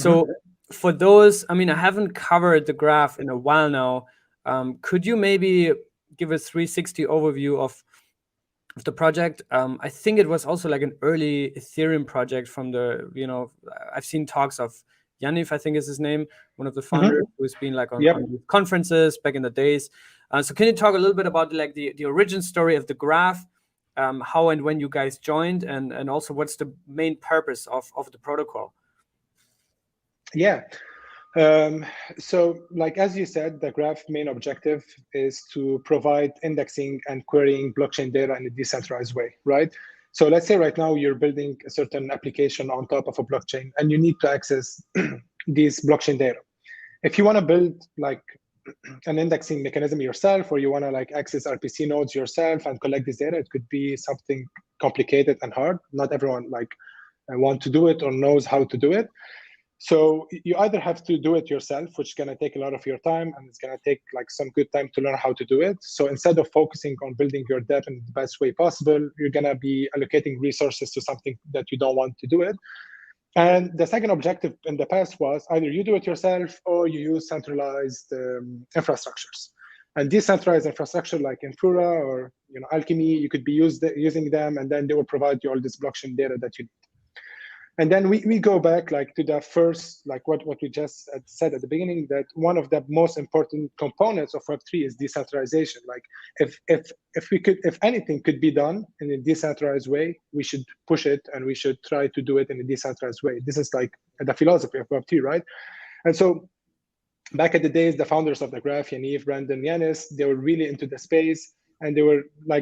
So for those, I mean, I haven't covered the graph in a while now. Could you maybe give a 360 overview of the project? I think it was also like an early Ethereum project from the, I've seen talks of Yaniv, I think is his name, one of the founders, who's been like on conferences back in the days. So can you talk a little bit about like the origin story of the graph, how and when you guys joined, and also what's the main purpose of the protocol? Yeah. So like, as you said, the graph main objective is to provide indexing and querying blockchain data in a decentralized way, right? So let's say right now you're building a certain application on top of a blockchain and you need to access these blockchain data. If you want to build like an indexing mechanism yourself, or you want to like access RPC nodes yourself and collect this data, it could be something complicated and hard. Not everyone like want to do it or knows how to do it. So you either have to do it yourself, which is going to take a lot of your time, and it's going to take like some good time to learn how to do it. So instead of focusing on building your dev in the best way possible, you're going to be allocating resources to something that you don't want to do it. And the second objective in the past was either you do it yourself or you use centralized infrastructures. And decentralized infrastructure like Infura or Alchemy, you could be using them, and then they will provide you all this blockchain data that you need. And then we go back like to the first, like what we just said at the beginning, that one of the most important components of Web3 is decentralization. Like if anything could be done in a decentralized way, we should push it and we should try to do it in a decentralized way. This is like the philosophy of Web3, right? And so back at the days, the founders of the graph, Yaniv, Brandon, Yanis, they were really into the space, and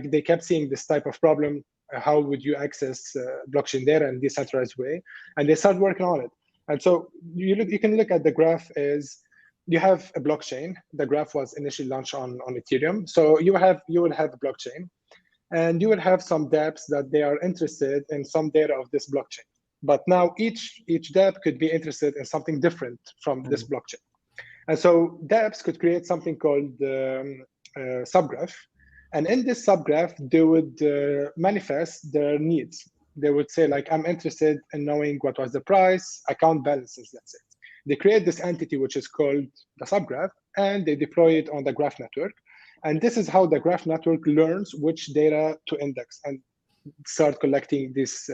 they kept seeing this type of problem. How would you access blockchain data in a decentralized way? And they started working on it. And so you can look at the graph as you have a blockchain. The graph was initially launched on Ethereum. So you would have a blockchain, and you would have some dApps that they are interested in some data of this blockchain. But now each dApp could be interested in something different from this blockchain. And so dApps could create something called subgraph. And in this subgraph, they would manifest their needs. They would say, like, I'm interested in knowing what was the price, account balances, let's say. They create this entity, which is called the subgraph, and they deploy it on the graph network. And this is how the graph network learns which data to index and start collecting this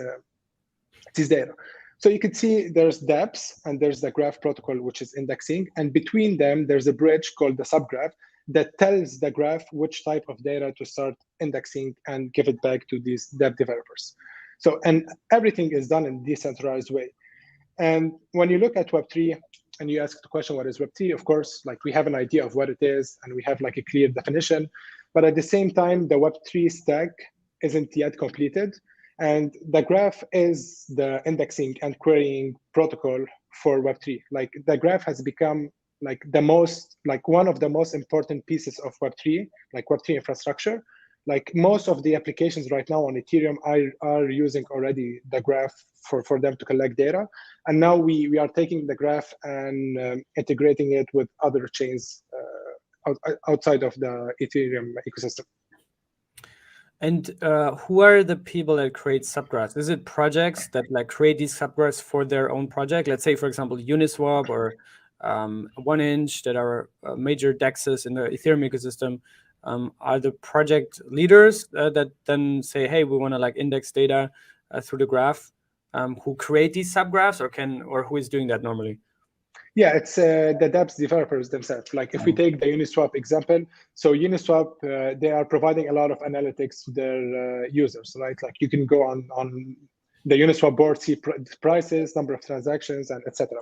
data. So you can see there's dApps and there's the graph protocol, which is indexing. And between them, there's a bridge called the subgraph that tells the graph which type of data to start indexing and give it back to these dev developers. So, and everything is done in a decentralized way. And when you look at Web3 and you ask the question, what is Web3? Of course, like we have an idea of what it is and we have like a clear definition, but at the same time, the Web3 stack isn't yet completed. And the graph is the indexing and querying protocol for Web3. Like the graph has become like one of the most important pieces of Web3, like Web3 infrastructure. Like most of the applications right now on Ethereum are using already the graph for them to collect data. And now we are taking the graph and integrating it with other chains outside of the Ethereum ecosystem. And who are the people that create subgraphs? Is it projects that like create these subgraphs for their own project? Let's say, for example, Uniswap or 1inch that are major dexes in the Ethereum ecosystem. Are the project leaders that then say, hey, we want to like index data through the graph, who create these subgraphs, or who is doing that normally? Yeah, it's the dApps developers themselves. Like if we take the Uniswap example, so Uniswap, they are providing a lot of analytics to their users, right? Like you can go on the Uniswap board, see prices, number of transactions, and etc.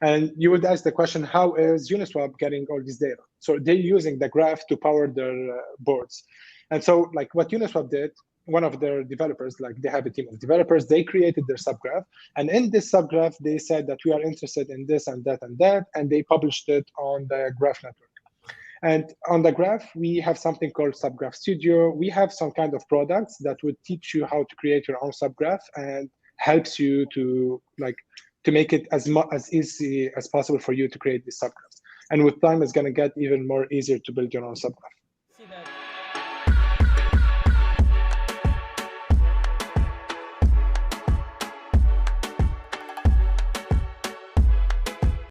And you would ask the question, how is Uniswap getting all this data? So they're using the graph to power their boards. And so like what Uniswap did, one of their developers, like they have a team of developers, they created their subgraph. And in this subgraph, they said that we are interested in this and that and that, and they published it on the graph network. And on the graph, we have something called Subgraph Studio. We have some kind of products that would teach you how to create your own subgraph and helps you to make it as easy as possible for you to create these subgraphs. And with time, it's going to get even more easier to build your own subgraph.